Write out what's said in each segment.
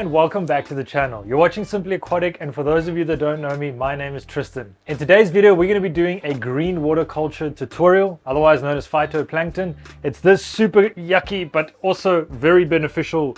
and welcome back to the channel. You're watching Simply Aquatic, and for those of you that don't know me, my name is Tristan. In today's video, we're going to be doing a green water culture tutorial, otherwise known as phytoplankton. It's this super yucky but also very beneficial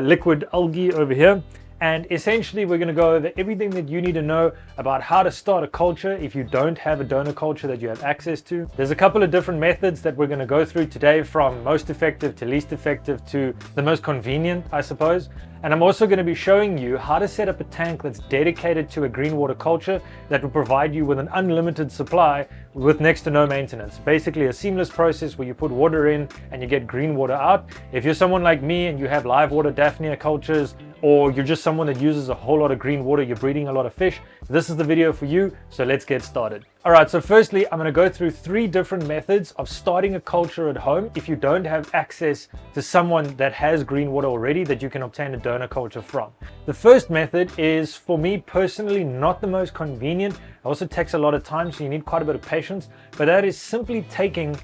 liquid algae over here. And essentially, we're going to go over everything that you need to know about how to start a culture if you don't have a donor culture that you have access to. There's a couple of different methods that we're going to go through today, from most effective to least effective to the most convenient, I suppose. And I'm also going to be showing you how to set up a tank that's dedicated to a green water culture that will provide you with an unlimited supply with next to no maintenance. Basically a seamless process where you put water in and you get green water out. If you're someone like me and you have live water Daphnia cultures, or you're just someone that uses a whole lot of green water, you're breeding a lot of fish, this is the video for you, so let's get started. All right, so firstly, I'm gonna go through 3 different methods of starting a culture at home if you don't have access to someone that has green water already that you can obtain a donor culture from. The first method is, for me personally, not the most convenient. It also takes a lot of time, so you need quite a bit of patience, but that is simply taking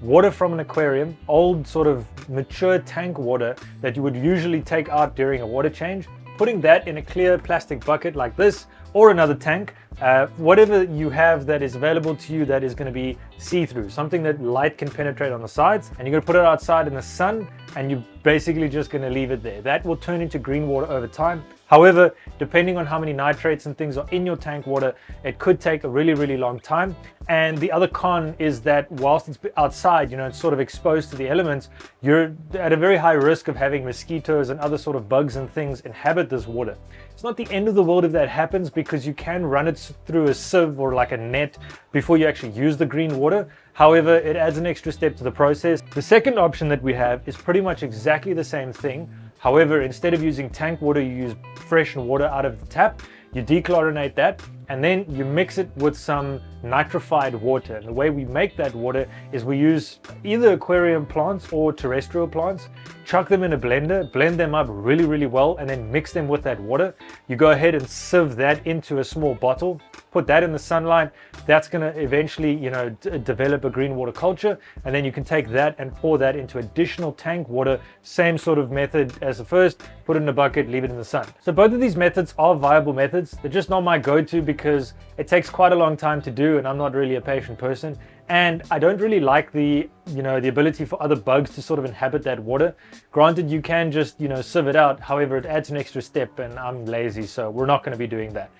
water from an aquarium, old sort of mature tank water that you would usually take out during a water change, putting that in a clear plastic bucket like this, or another tank, whatever you have that is available to you that is going to be see-through, something that light can penetrate on the sides, and you're going to put it outside in the sun, and you're basically just going to leave it there. That will turn into green water over time. However, depending on how many nitrates and things are in your tank water, it could take a really long time. And the other con is that whilst it's outside, it's sort of exposed to the elements, you're at a very high risk of having mosquitoes and other sort of bugs and things inhabit this water. It's not the end of the world if that happens, because you can run it through a sieve or like a net before you actually use the green water. However, it adds an extra step to the process. The second option that we have is pretty much exactly the same thing. However, instead of using tank water, you use fresh water out of the tap. You dechlorinate that, and then you mix it with some nitrified water. And the way we make that water is we use either aquarium plants or terrestrial plants, chuck them in a blender, blend them up really well, and then mix them with that water. You go ahead and sieve that into a small bottle, put that in the sunlight. That's going to eventually, develop a green water culture, and then you can take that and pour that into additional tank water. Same sort of method as the first, put it in a bucket, leave it in the sun. So both of these methods are viable methods. They're just not my go-to because it takes quite a long time to do, and I'm not really a patient person. And I don't really like the ability for other bugs to sort of inhabit that water. Granted, you can just, sieve it out. However, it adds an extra step, and I'm lazy, so we're not going to be doing that.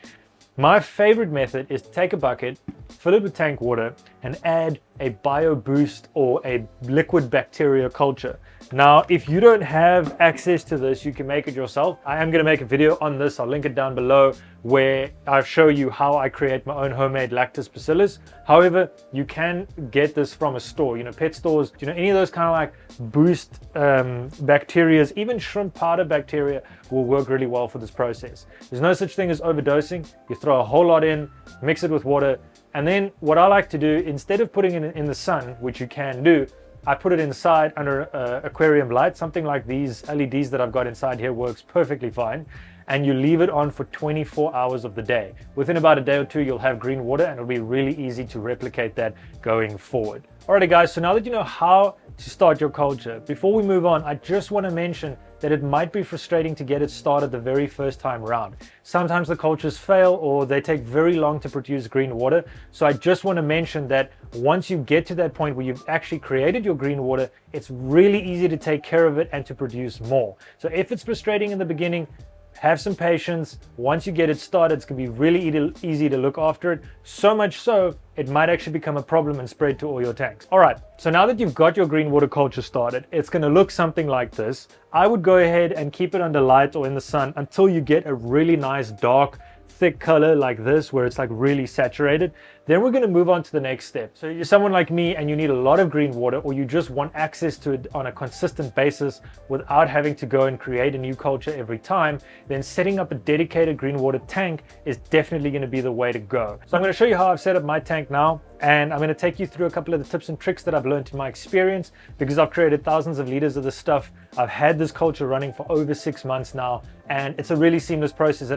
My favorite method is to take a bucket, fill it with tank water, and add a bio boost or a liquid bacteria culture. Now, if you don't have access to this, you can make it yourself. I am going to make a video on this. I'll link it down below, where I show you how I create my own homemade lactis bacillus. However, you can get this from a store, pet stores, any of those kind of like boost bacterias, even shrimp powder bacteria will work really well for this process. There's no such thing as overdosing. You throw a whole lot in, mix it with water, and then what I like to do, instead of putting it in the sun, which you can do, I put it inside under aquarium light. Something like these LEDs that I've got inside here works perfectly fine. And you leave it on for 24 hours of the day. Within about a day or two, you'll have green water, and it'll be really easy to replicate that going forward. Alrighty guys, so now that you know how to start your culture, before we move on, I just want to mention that it might be frustrating to get it started the very first time around. Sometimes the cultures fail, or they take very long to produce green water. So I just want to mention that once you get to that point where you've actually created your green water, it's really easy to take care of it and to produce more. So if it's frustrating in the beginning, have some patience. Once you get it started, it's going to be really easy to look after it. So much so, it might actually become a problem and spread to all your tanks. All right, so now that you've got your green water culture started, it's going to look something like this. I would go ahead and keep it under light or in the sun until you get a really nice dark, thick color like this, where it's like really saturated. Then we're going to move on to the next step. So you're someone like me and you need a lot of green water, or you just want access to it on a consistent basis without having to go and create a new culture every time, then setting up a dedicated green water tank is definitely going to be the way to go. So I'm going to show you how I've set up my tank now, and I'm going to take you through a couple of the tips and tricks that I've learned in my experience, because I've created thousands of liters of this stuff. I've had this culture running for over 6 months now, and it's a really seamless process.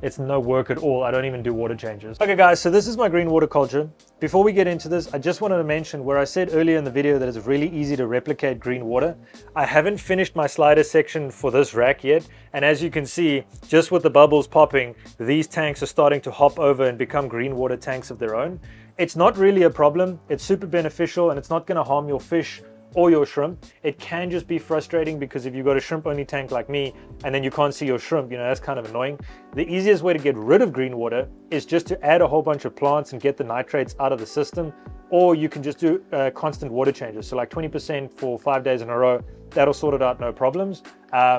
It's no work at all. I don't even do water changes. Okay guys, so this is my green green water culture. Before we get into this, I just wanted to mention where I said earlier in the video that it's really easy to replicate green water. I haven't finished my slider section for this rack yet, and as you can see, just with the bubbles popping, these tanks are starting to hop over and become green water tanks of their own. It's not really a problem. It's super beneficial and it's not going to harm your fish or your shrimp. It can just be frustrating because if you've got a shrimp only tank like me and then you can't see your shrimp, you know, that's kind of annoying. The easiest way to get rid of green water is just to add a whole bunch of plants and get the nitrates out of the system, or you can just do constant water changes. So like 20% for 5 days in a row, that'll sort it out, no problems.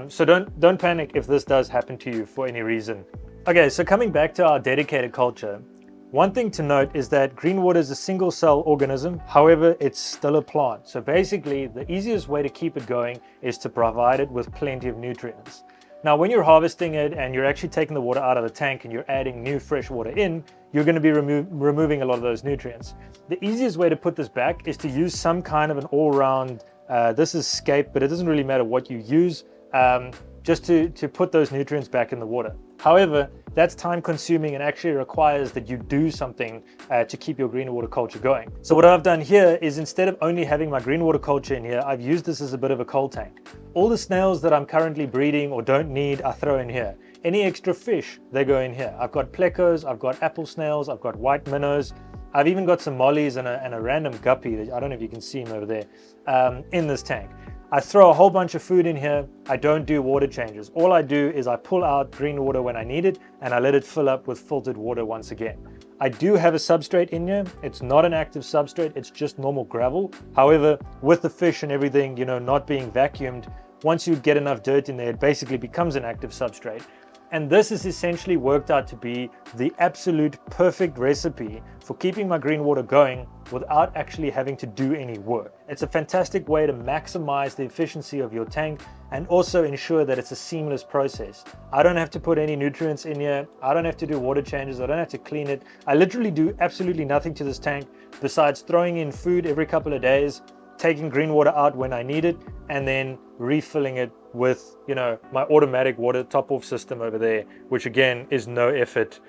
So don't panic if this does happen to you for any reason. Okay, so coming back to our dedicated culture, one thing to note is that green water is a single cell organism. However, it's still a plant. So basically, the easiest way to keep it going is to provide it with plenty of nutrients. Now, when you're harvesting it and you're actually taking the water out of the tank and you're adding new fresh water in, you're going to be removing a lot of those nutrients. The easiest way to put this back is to use some kind of an all-round, this is scape, but it doesn't really matter what you use, just to put those nutrients back in the water. However, that's time consuming and actually requires that you do something to keep your green water culture going. So what I've done here is, instead of only having my green water culture in here, I've used this as a bit of a cold tank. All the snails that I'm currently breeding or don't need, I throw in here. Any extra fish, they go in here. I've got plecos, I've got apple snails, I've got white minnows. I've even got some mollies and a random guppy, that I don't know if you can see him over there, in this tank. I throw a whole bunch of food in here. I don't do water changes. All I do is I pull out green water when I need it and I let it fill up with filtered water once again. I do have a substrate in here. It's not an active substrate, it's just normal gravel. However, with the fish and everything, you know, not being vacuumed, once you get enough dirt in there, it basically becomes an active substrate. And this is essentially worked out to be the absolute perfect recipe for keeping my green water going without actually having to do any work. It's a fantastic way to maximize the efficiency of your tank and also ensure that it's a seamless process. I don't have to put any nutrients in here. I don't have to do water changes. I don't have to clean it. I literally do absolutely nothing to this tank besides throwing in food every couple of days, taking green water out when I need it, and then refilling it with, you know, my automatic water top-off system over there, which again is no effort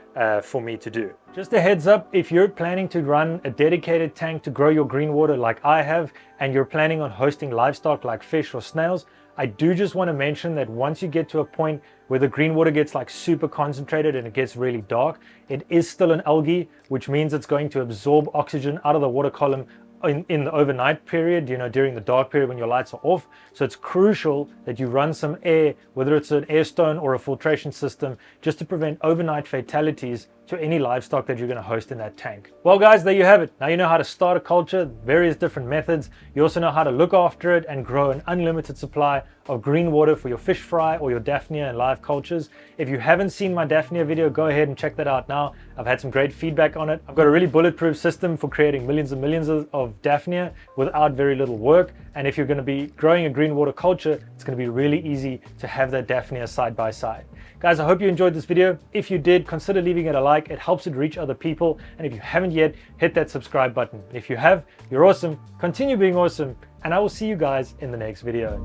for me to do. Just a heads up, if you're planning to run a dedicated tank to grow your green water like I have, and you're planning on hosting livestock like fish or snails, I do just want to mention that once you get to a point where the green water gets like super concentrated and it gets really dark, it is still an algae, which means it's going to absorb oxygen out of the water column in the overnight period, you know, during the dark period when your lights are off. So it's crucial that you run some air, whether it's an air stone or a filtration system, just to prevent overnight fatalities to any livestock that you're going to host in that tank. Well guys, there you have it. Now you know how to start a culture, various different methods. You also know how to look after it and grow an unlimited supply of green water for your fish fry or your Daphnia and live cultures. If you haven't seen my Daphnia video, go ahead and check that out now. I've had some great feedback on it. I've got a really bulletproof system for creating millions and millions of Daphnia without very little work. And if you're going to be growing a green water culture, it's going to be really easy to have that Daphnia side by side. Guys, I hope you enjoyed this video. If you did, consider leaving it a like. It helps it reach other people. And if you haven't yet, hit that subscribe button. If you have, you're awesome. Continue being awesome. And I will see you guys in the next video.